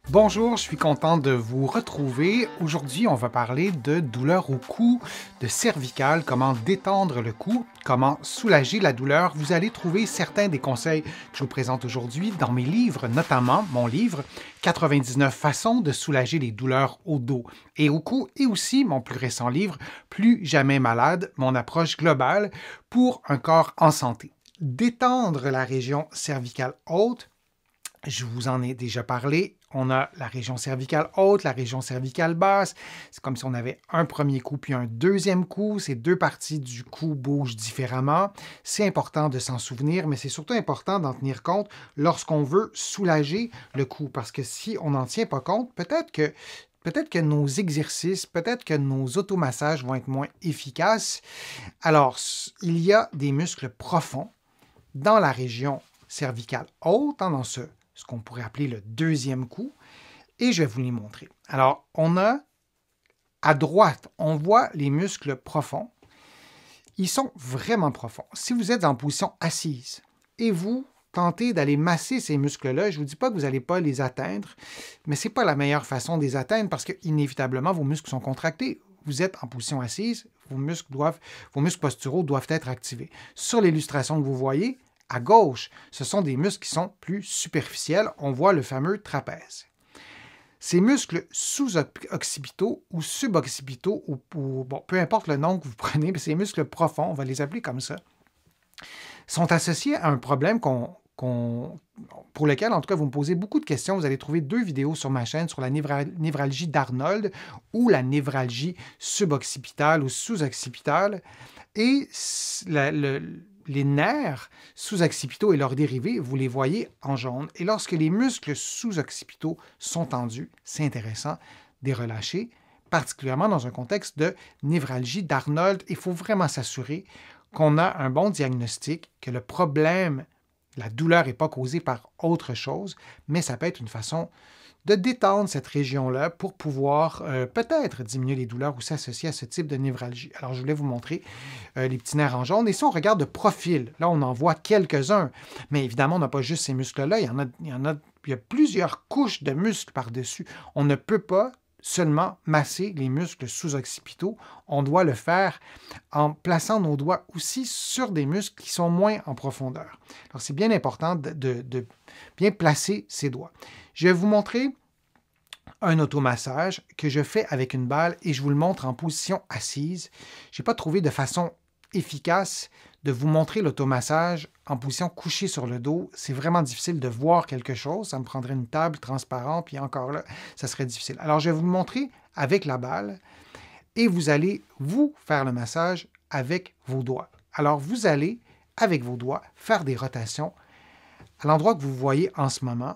Bonjour, je suis content de vous retrouver. Aujourd'hui, on va parler de douleur au cou, de cervicale, comment détendre le cou, comment soulager la douleur. Vous allez trouver certains des conseils que je vous présente aujourd'hui dans mes livres, notamment mon livre 99 façons de soulager les douleurs au dos et au cou, et aussi mon plus récent livre Plus jamais malade, mon approche globale pour un corps en santé. Détendre la région cervicale haute. Je vous en ai déjà parlé. On a la région cervicale haute, la région cervicale basse. C'est comme si on avait un premier cou puis un deuxième cou. Ces deux parties du cou bougent différemment. C'est important de s'en souvenir, mais c'est surtout important d'en tenir compte lorsqu'on veut soulager le cou. Parce que si on n'en tient pas compte, peut-être que nos exercices, peut-être que nos automassages vont être moins efficaces. Alors, il y a des muscles profonds dans la région cervicale haute, dans ce qu'on pourrait appeler le deuxième cou, et je vais vous les montrer. Alors, on a à droite, on voit les muscles profonds. Ils sont vraiment profonds. Si vous êtes en position assise et vous tentez d'aller masser ces muscles-là, je ne vous dis pas que vous n'allez pas les atteindre, mais ce n'est pas la meilleure façon de les atteindre parce que, inévitablement, vos muscles sont contractés. Vous êtes en position assise, vos muscles posturaux doivent être activés. Sur l'illustration que vous voyez, à gauche, ce sont des muscles qui sont plus superficiels. On voit le fameux trapèze. Ces muscles sous-occipitaux ou suboccipitaux, peu importe le nom que vous prenez, mais ces muscles profonds, on va les appeler comme ça, sont associés à un problème pour lequel, en tout cas, vous me posez beaucoup de questions. Vous allez trouver 2 vidéos sur ma chaîne sur la névralgie d'Arnold ou la névralgie suboccipitale ou sous-occipitale. Et les nerfs sous-occipitaux et leurs dérivés, vous les voyez en jaune. Et lorsque les muscles sous-occipitaux sont tendus, c'est intéressant de les relâcher, particulièrement dans un contexte de névralgie d'Arnold. Il faut vraiment s'assurer qu'on a un bon diagnostic, que le problème, la douleur n'est pas causée par autre chose, mais ça peut être une façon de détendre cette région-là pour pouvoir peut-être diminuer les douleurs ou s'associer à ce type de névralgie. Alors, je voulais vous montrer les petits nerfs en jaune. Et si on regarde de profil, là, on en voit quelques-uns. Mais évidemment, on n'a pas juste ces muscles-là. Il y a plusieurs couches de muscles par-dessus. On ne peut pas seulement masser les muscles sous-occipitaux. On doit le faire en plaçant nos doigts aussi sur des muscles qui sont moins en profondeur. Alors, c'est bien important de bien placer ses doigts. Je vais vous montrer un automassage que je fais avec une balle et je vous le montre en position assise. Je n'ai pas trouvé de façon efficace de vous montrer l'automassage en position couchée sur le dos. C'est vraiment difficile de voir quelque chose. Ça me prendrait une table transparente, puis encore là, ça serait difficile. Alors, je vais vous le montrer avec la balle et vous allez vous faire le massage avec vos doigts. Alors, vous allez, avec vos doigts, faire des rotations à l'endroit que vous voyez en ce moment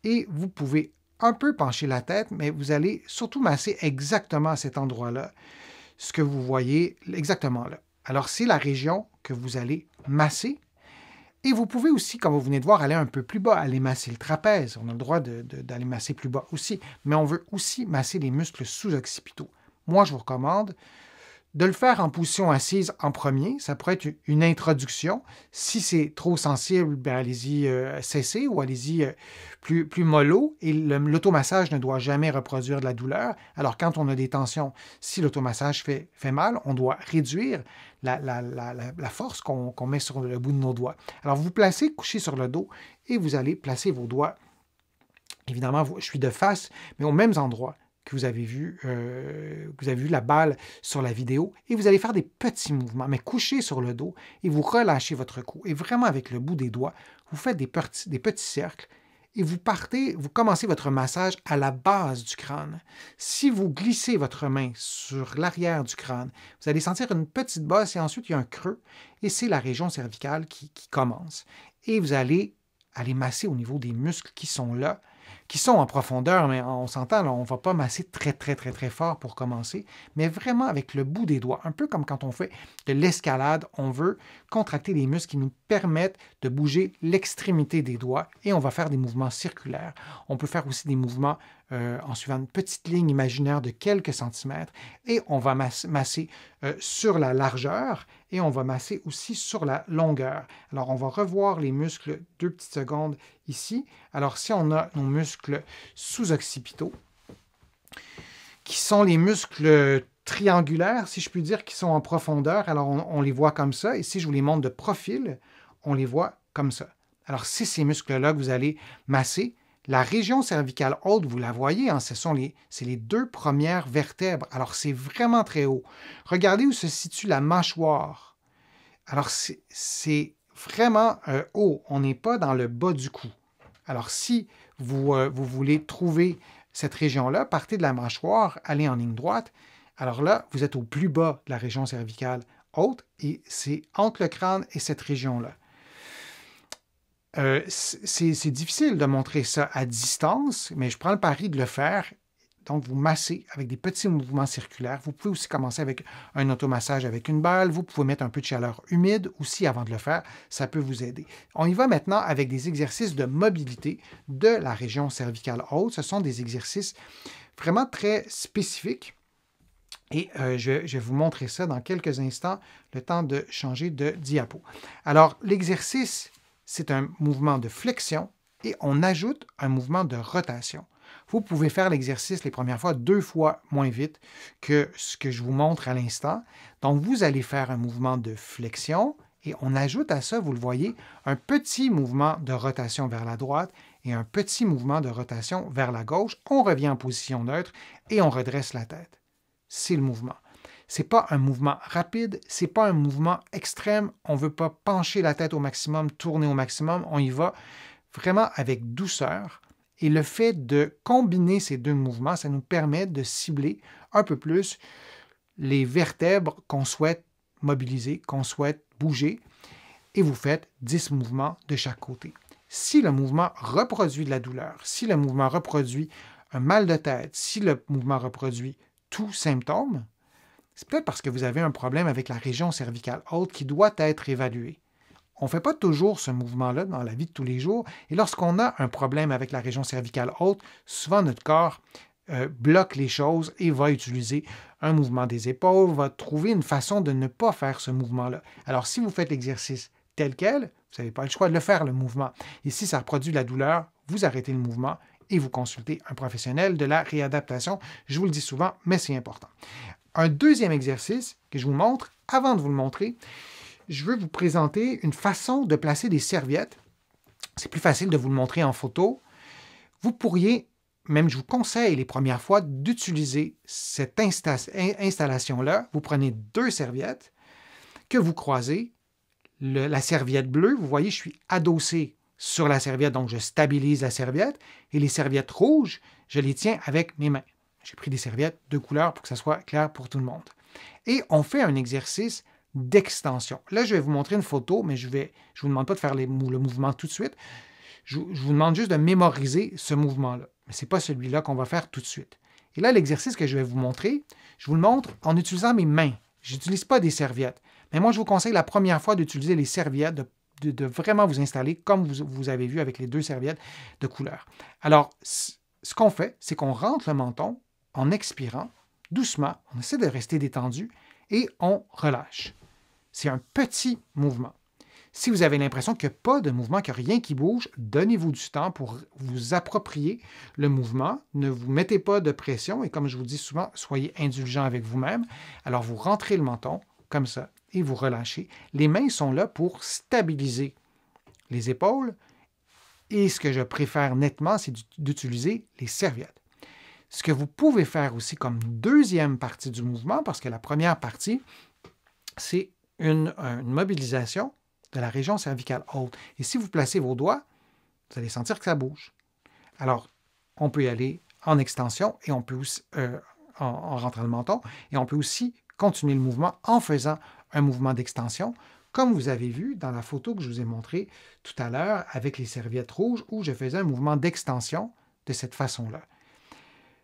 et vous pouvez un peu pencher la tête, mais vous allez surtout masser exactement à cet endroit-là, ce que vous voyez exactement là. Alors, c'est la région que vous allez masser. Et vous pouvez aussi, comme vous venez de voir, aller un peu plus bas, aller masser le trapèze. On a le droit d'aller masser plus bas aussi, mais on veut aussi masser les muscles sous-occipitaux. Moi, je vous recommande de le faire en position assise en premier. Ça pourrait être une introduction. Si c'est trop sensible, bien, allez-y cesser ou allez-y plus mollo. Et l'automassage ne doit jamais reproduire de la douleur. Alors, quand on a des tensions, si l'automassage fait mal, on doit réduire la force qu'on met sur le bout de nos doigts. Alors, vous placez couché sur le dos et vous allez placer vos doigts. Évidemment, je suis de face, mais aux mêmes endroits que vous avez vu la balle sur la vidéo, et vous allez faire des petits mouvements, mais couché sur le dos, et vous relâchez votre cou. Et vraiment, avec le bout des doigts, vous faites des petits cercles, et vous commencez votre massage à la base du crâne. Si vous glissez votre main sur l'arrière du crâne, vous allez sentir une petite bosse, et ensuite, il y a un creux, et c'est la région cervicale qui commence. Et vous allez masser au niveau des muscles qui sont là, qui sont en profondeur, mais on s'entend, là, on ne va pas masser très, très, très, très fort pour commencer, mais vraiment avec le bout des doigts, un peu comme quand on fait de l'escalade, on veut contracter les muscles qui nous permettent de bouger l'extrémité des doigts et on va faire des mouvements circulaires. On peut faire aussi des mouvements en suivant une petite ligne imaginaire de quelques centimètres et on va masser sur la largeur et on va masser aussi sur la longueur. Alors, on va revoir les muscles 2 petites secondes ici. Alors, si on a nos muscles sous-occipitaux, qui sont les muscles triangulaires, si je puis dire, qui sont en profondeur, alors on les voit comme ça. Et si je vous les montre de profil, on les voit comme ça. Alors, c'est ces muscles-là que vous allez masser. La région cervicale haute, vous la voyez, hein, c'est les 2 premières vertèbres. Alors, c'est vraiment très haut. Regardez où se situe la mâchoire. Alors, c'est vraiment haut. On n'est pas dans le bas du cou. Alors, si vous voulez trouver cette région-là, partez de la mâchoire, allez en ligne droite. Alors là, vous êtes au plus bas de la région cervicale haute et c'est entre le crâne et cette région-là. C'est difficile de montrer ça à distance, mais je prends le pari de le faire. Donc, vous massez avec des petits mouvements circulaires. Vous pouvez aussi commencer avec un automassage avec une balle. Vous pouvez mettre un peu de chaleur humide aussi avant de le faire. Ça peut vous aider. On y va maintenant avec des exercices de mobilité de la région cervicale haute. Ce sont des exercices vraiment très spécifiques. Et je vais vous montrer ça dans quelques instants, le temps de changer de diapo. Alors, l'exercice, c'est un mouvement de flexion et on ajoute un mouvement de rotation. Vous pouvez faire l'exercice les premières fois 2 fois moins vite que ce que je vous montre à l'instant. Donc, vous allez faire un mouvement de flexion et on ajoute à ça, vous le voyez, un petit mouvement de rotation vers la droite et un petit mouvement de rotation vers la gauche. On revient en position neutre et on redresse la tête. C'est le mouvement. Ce n'est pas un mouvement rapide, ce n'est pas un mouvement extrême. On ne veut pas pencher la tête au maximum, tourner au maximum. On y va vraiment avec douceur. Et le fait de combiner ces 2 mouvements, ça nous permet de cibler un peu plus les vertèbres qu'on souhaite mobiliser, qu'on souhaite bouger. Et vous faites 10 mouvements de chaque côté. Si le mouvement reproduit de la douleur, si le mouvement reproduit un mal de tête, si le mouvement reproduit tout symptôme, c'est peut-être parce que vous avez un problème avec la région cervicale haute qui doit être évaluée. On ne fait pas toujours ce mouvement-là dans la vie de tous les jours. Et lorsqu'on a un problème avec la région cervicale haute, souvent notre corps bloque les choses et va utiliser un mouvement des épaules, va trouver une façon de ne pas faire ce mouvement-là. Alors, si vous faites l'exercice tel quel, vous n'avez pas le choix de le faire, le mouvement. Et si ça reproduit de la douleur, vous arrêtez le mouvement et vous consultez un professionnel de la réadaptation. Je vous le dis souvent, mais c'est important. Un deuxième exercice que je vous montre, avant de vous le montrer, je veux vous présenter une façon de placer des serviettes. C'est plus facile de vous le montrer en photo. Vous pourriez, même je vous conseille les premières fois, d'utiliser cette installation-là. Vous prenez 2 serviettes que vous croisez. La serviette bleue, vous voyez, je suis adossé sur la serviette, donc je stabilise la serviette. Et les serviettes rouges, je les tiens avec mes mains. J'ai pris des serviettes de couleur pour que ça soit clair pour tout le monde. Et on fait un exercice d'extension. Là, je vais vous montrer une photo, mais je ne vous demande pas de faire le mouvement tout de suite. Je vous demande juste de mémoriser ce mouvement-là. Mais ce n'est pas celui-là qu'on va faire tout de suite. Et là, l'exercice que je vais vous montrer, je vous le montre en utilisant mes mains. Je n'utilise pas des serviettes. Mais moi, je vous conseille la première fois d'utiliser les serviettes, de vraiment vous installer comme vous avez vu avec les 2 serviettes de couleur. Alors, ce qu'on fait, c'est qu'on rentre le menton en expirant doucement. On essaie de rester détendu et on relâche. C'est un petit mouvement. Si vous avez l'impression qu'il n'y a pas de mouvement, qu'il n'y a rien qui bouge, donnez-vous du temps pour vous approprier le mouvement. Ne vous mettez pas de pression et comme je vous dis souvent, soyez indulgent avec vous-même. Alors vous rentrez le menton comme ça et vous relâchez. Les mains sont là pour stabiliser les épaules et ce que je préfère nettement, c'est d'utiliser les serviettes. Ce que vous pouvez faire aussi comme deuxième partie du mouvement, parce que la première partie, c'est une mobilisation de la région cervicale haute. Et si vous placez vos doigts, vous allez sentir que ça bouge. Alors, on peut y aller en extension et on peut aussi, en rentrant le menton, et on peut aussi continuer le mouvement en faisant un mouvement d'extension, comme vous avez vu dans la photo que je vous ai montrée tout à l'heure avec les serviettes rouges, où je faisais un mouvement d'extension de cette façon-là.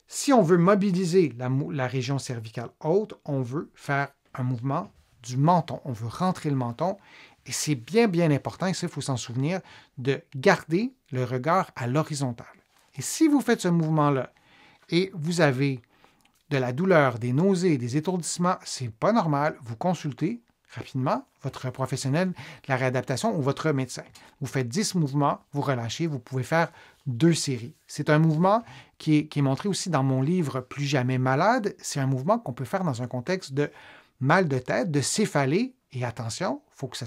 Si on veut mobiliser la région cervicale haute, on veut faire un mouvement du menton. On veut rentrer le menton et c'est bien, bien important, et ça, il faut s'en souvenir, de garder le regard à l'horizontale. Et si vous faites ce mouvement-là et vous avez de la douleur, des nausées, des étourdissements, c'est pas normal, vous consultez rapidement, votre professionnel de la réadaptation ou votre médecin. Vous faites 10 mouvements, vous relâchez, vous pouvez faire 2 séries. C'est un mouvement qui est montré aussi dans mon livre Plus jamais malade. C'est un mouvement qu'on peut faire dans un contexte de mal de tête, de céphalée. Et attention, il faut que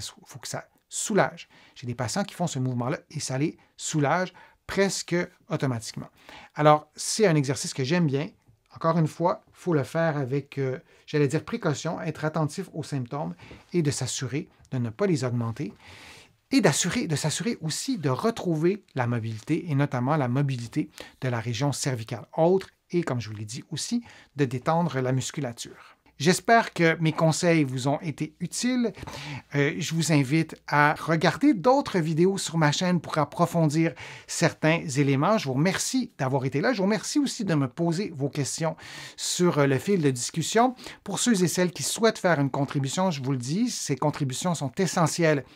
ça soulage. J'ai des patients qui font ce mouvement-là et ça les soulage presque automatiquement. Alors, c'est un exercice que j'aime bien. Encore une fois, il faut le faire avec, j'allais dire précaution, être attentif aux symptômes et de s'assurer de ne pas les augmenter et de s'assurer aussi de retrouver la mobilité et notamment la mobilité de la région cervicale haute et, comme je vous l'ai dit aussi, de détendre la musculature. J'espère que mes conseils vous ont été utiles. Je vous invite à regarder d'autres vidéos sur ma chaîne pour approfondir certains éléments. Je vous remercie d'avoir été là. Je vous remercie aussi de me poser vos questions sur le fil de discussion. Pour ceux et celles qui souhaitent faire une contribution, je vous le dis, ces contributions sont essentielles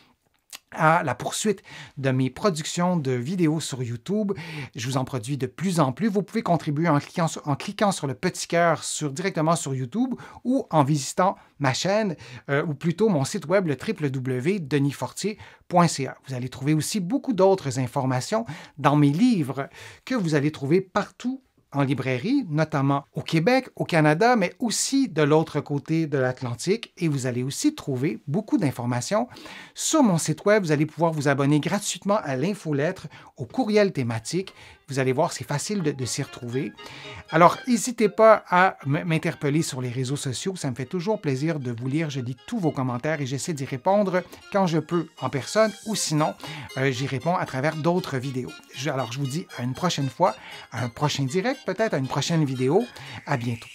à la poursuite de mes productions de vidéos sur YouTube. Je vous en produis de plus en plus. Vous pouvez contribuer en cliquant sur le petit cœur directement sur YouTube ou en visitant ma chaîne ou plutôt mon site web, le www.denisfortier.ca. Vous allez trouver aussi beaucoup d'autres informations dans mes livres que vous allez trouver partout en librairie, notamment au Québec, au Canada, mais aussi de l'autre côté de l'Atlantique. Et vous allez aussi trouver beaucoup d'informations sur mon site web. Vous allez pouvoir vous abonner gratuitement à l'infolettre, au courriel thématique. Vous allez voir, c'est facile de s'y retrouver. Alors, n'hésitez pas à m'interpeller sur les réseaux sociaux. Ça me fait toujours plaisir de vous lire. Je lis tous vos commentaires et j'essaie d'y répondre quand je peux en personne ou sinon, j'y réponds à travers d'autres vidéos. Alors, je vous dis à une prochaine fois, à un prochain direct, peut-être à une prochaine vidéo. À bientôt.